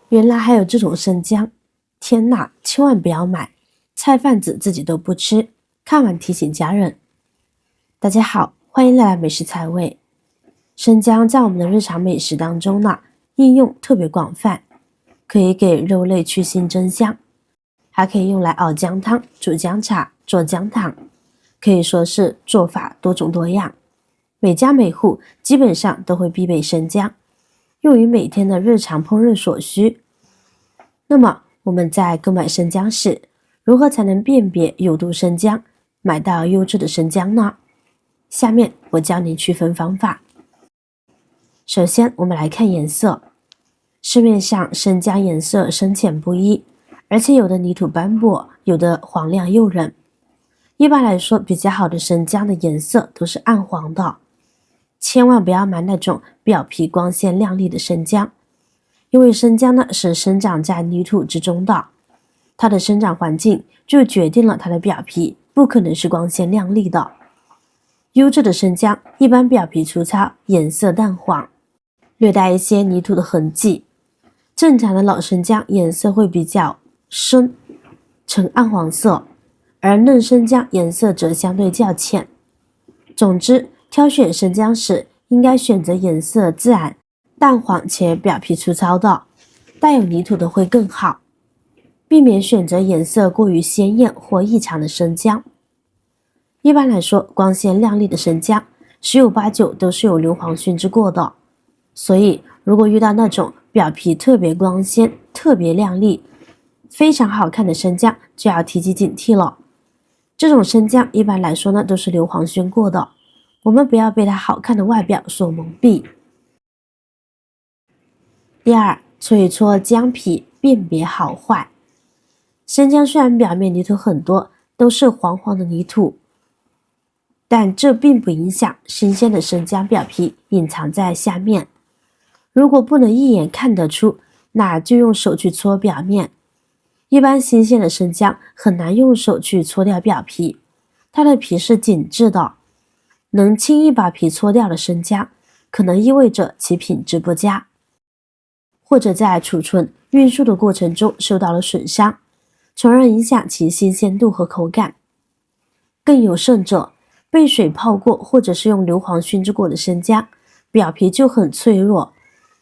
原来还有这种生姜，天哪，千万不要买，菜贩子自己都不吃，看完提醒家人。大家好，欢迎来到美食菜味。生姜在我们的日常美食当中呢，应用特别广泛，可以给肉类去腥增香，还可以用来熬姜汤、煮姜茶、做姜汤，可以说是做法多种多样。每家每户基本上都会必备生姜，用于每天的日常烹饪所需。那么我们在购买生姜时，如何才能辨别有毒生姜，买到优质的生姜呢？下面我教您区分方法。首先我们来看颜色，市面上生姜颜色深浅不一，而且有的泥土斑驳，有的黄亮诱人。一般来说，比较好的生姜的颜色都是暗黄的，千万不要买那种表皮光鲜亮丽的生姜，因为生姜呢是生长在泥土之中的，它的生长环境就决定了它的表皮不可能是光鲜亮丽的。优质的生姜一般表皮粗糙，颜色淡黄，略带一些泥土的痕迹。正常的老生姜颜色会比较深，呈暗黄色，而嫩生姜颜色则相对较浅。总之，挑选生姜时应该选择颜色自然、淡黄且表皮粗糙的，带有泥土的会更好，避免选择颜色过于鲜艳或异常的生姜。一般来说，光鲜亮丽的生姜十有八九都是有硫磺熏制过的，所以如果遇到那种表皮特别光鲜、特别亮丽、非常好看的生姜，就要提起警惕了。这种生姜一般来说呢都是硫磺熏过的，我们不要被它好看的外表所蒙蔽。第二，搓一搓姜皮辨别好坏。生姜虽然表面泥土很多，都是黄黄的泥土，但这并不影响新鲜的生姜表皮隐藏在下面。如果不能一眼看得出，那就用手去搓表面。一般新鲜的生姜很难用手去搓掉表皮，它的皮是紧致的，能轻易把皮搓掉的生姜，可能意味着其品质不佳，或者在储存、运输的过程中受到了损伤，从而影响其新鲜度和口感。更有甚者，被水泡过或者是用硫磺熏制过的生姜，表皮就很脆弱，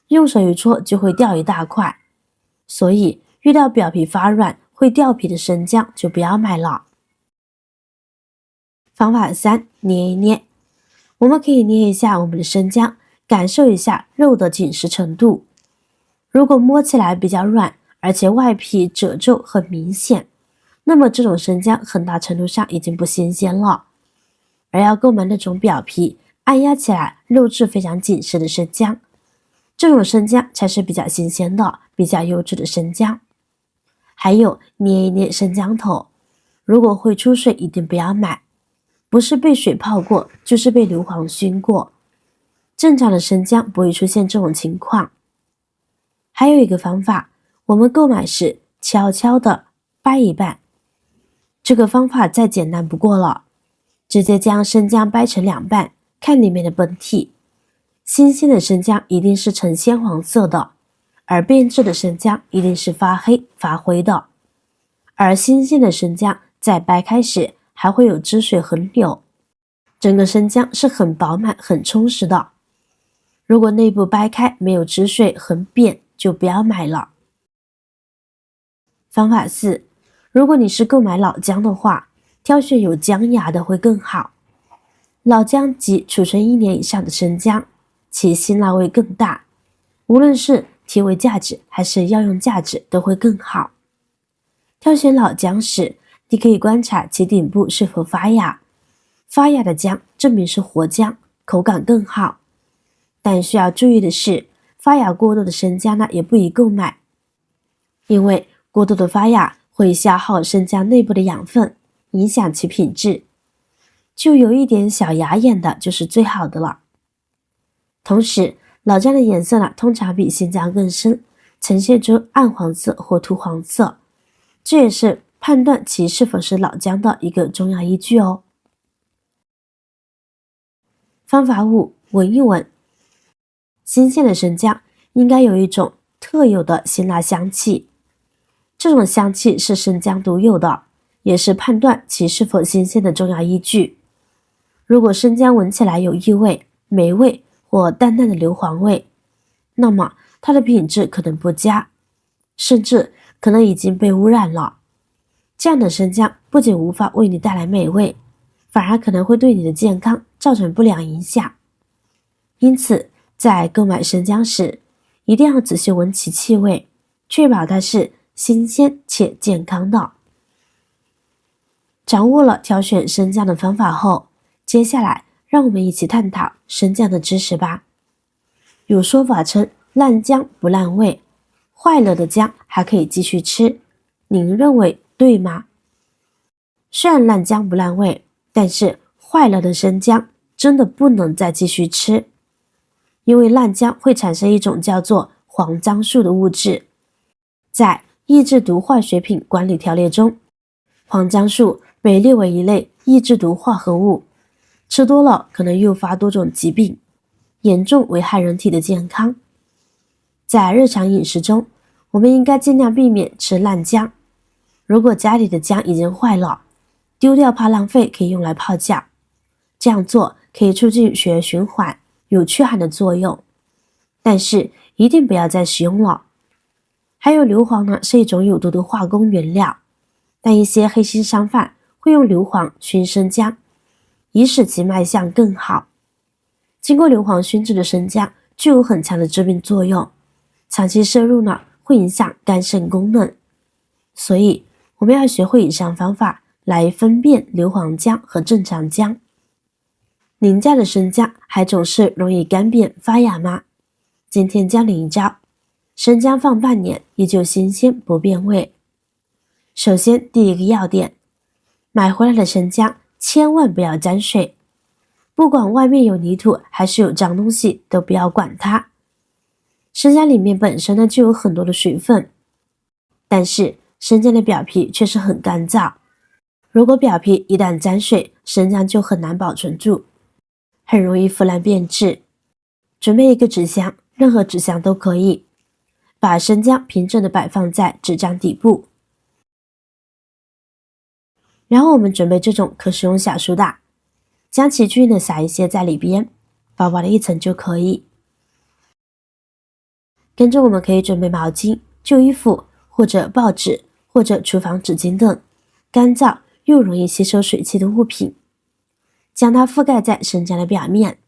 用手一搓就会掉一大块。所以遇到表皮发软会掉皮的生姜就不要买了。方法3，捏一捏。我们可以捏一下我们的生姜，感受一下肉的紧实程度。如果摸起来比较软，而且外皮褶皱很明显，那么这种生姜很大程度上已经不新鲜了。而要购买那种表皮按压起来肉质非常紧实的生姜，这种生姜才是比较新鲜的、比较优质的生姜。还有，捏一捏生姜头，如果会出水一定不要买，不是被水泡过，就是被硫磺熏过。正常的生姜不会出现这种情况。还有一个方法，我们购买时悄悄地掰一半，这个方法再简单不过了，直接将生姜掰成2半，看里面的本体。新鲜的生姜一定是呈鲜黄色的，而变质的生姜一定是发黑发灰的。而新鲜的生姜在掰开时还会有汁水横流，整个生姜是很饱满很充实的。如果内部掰开没有汁水很扁，就不要买了。方法4，如果你是购买老姜的话，挑选有姜芽的会更好。老姜及储存1年以上的生姜，其辛辣味更大，无论是提味价值还是药用价值都会更好。挑选老姜时，你可以观察其顶部是否发芽，发芽的姜证明是活姜，口感更好。但需要注意的是，发芽过多的生姜呢也不宜购买，因为过度的发芽会消耗生姜内部的养分，影响其品质，就有一点小芽眼的就是最好的了。同时，老姜的颜色呢通常比新姜更深，呈现出暗黄色或土黄色，这也是判断其是否是老姜的一个重要依据哦。方法5，闻一闻。新鲜的生姜应该有一种特有的辛辣香气。这种香气是生姜独有的，也是判断其是否新鲜的重要依据。如果生姜闻起来有异味、霉味或淡淡的硫磺味，那么它的品质可能不佳，甚至可能已经被污染了。这样的生姜不仅无法为你带来美味，反而可能会对你的健康造成不良影响。因此，在购买生姜时，一定要仔细闻其气味，确保它是新鲜且健康的。掌握了挑选生姜的方法后，接下来让我们一起探讨生姜的知识吧。有说法称烂姜不烂味，坏了的姜还可以继续吃，您认为对吗？虽然烂姜不烂味，但是坏了的生姜真的不能再继续吃，因为烂姜会产生一种叫做黄樟素的物质。在抑制毒化学品管理条例中，黄樟素被列为一类抑制毒化合物，吃多了可能诱发多种疾病，严重危害人体的健康。在日常饮食中，我们应该尽量避免吃烂姜。如果家里的姜已经坏了，丢掉怕浪费，可以用来泡脚。这样做可以促进血液循环，有驱寒的作用。但是一定不要再使用了。还有硫磺呢，是一种有毒的化工原料，但一些黑心商贩会用硫磺熏生姜，以使其卖相更好。经过硫磺熏制的生姜具有很强的致病作用，长期摄入呢会影响肝肾功能。所以我们要学会以上方法来分辨硫磺姜和正常姜。您家的生姜还总是容易干瘪发芽吗？今天教你一招，生姜放半年依旧新鲜不变味。首先，第一个要点，买回来的生姜千万不要沾水，不管外面有泥土还是有脏东西，都不要管它。生姜里面本身呢就有很多的水分，但是生姜的表皮却是很干燥，如果表皮一旦沾水，生姜就很难保存住，很容易腐烂变质。准备一个纸箱，任何纸箱都可以，把生姜平整地摆放在纸张底部。然后我们准备这种可食用小苏打，将其均匀地撒一些在里边，薄薄的一层就可以。跟着我们可以准备毛巾、旧衣服或者报纸或者厨房纸巾等干燥又容易吸收水汽的物品，将它覆盖在生姜的表面。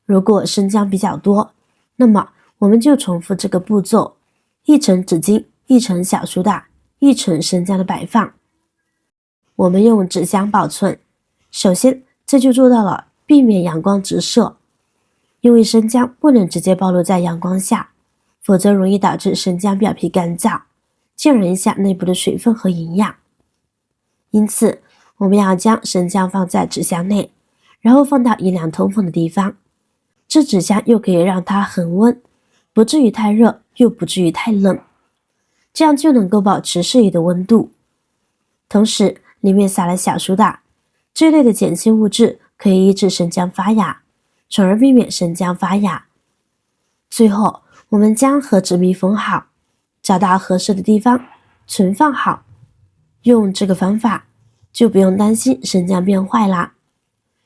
如果生姜比较多，那么我们就重复这个步骤，一层纸巾，一层小苏打，一层生姜的摆放。我们用纸箱保存，首先这就做到了避免阳光直射，因为生姜不能直接暴露在阳光下，否则容易导致生姜表皮干燥，进而影响内部的水分和营养。因此我们要将生姜放在纸箱内，然后放到阴凉通风的地方，这纸箱又可以让它恒温，不至于太热又不至于太冷，这样就能够保持适宜的温度。同时里面撒了小苏打，这类的碱性物质可以抑制生姜发芽，从而避免生姜发芽。最后我们将盒子密封好，找到合适的地方存放好，用这个方法就不用担心生姜变坏啦，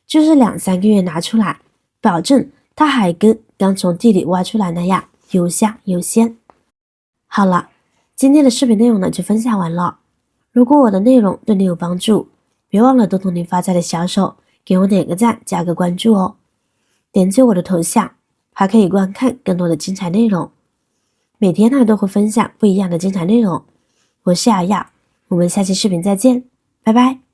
就是2-3个月拿出来，保证它还跟刚从地里挖出来那样又香又鲜。好了，今天的视频内容呢就分享完了。如果我的内容对你有帮助，别忘了动动你发财的小手，给我点个赞，加个关注哦。点击我的头像，还可以观看更多的精彩内容。每天呢都会分享不一样的精彩内容。我是瑶瑶，我们下期视频再见，拜拜。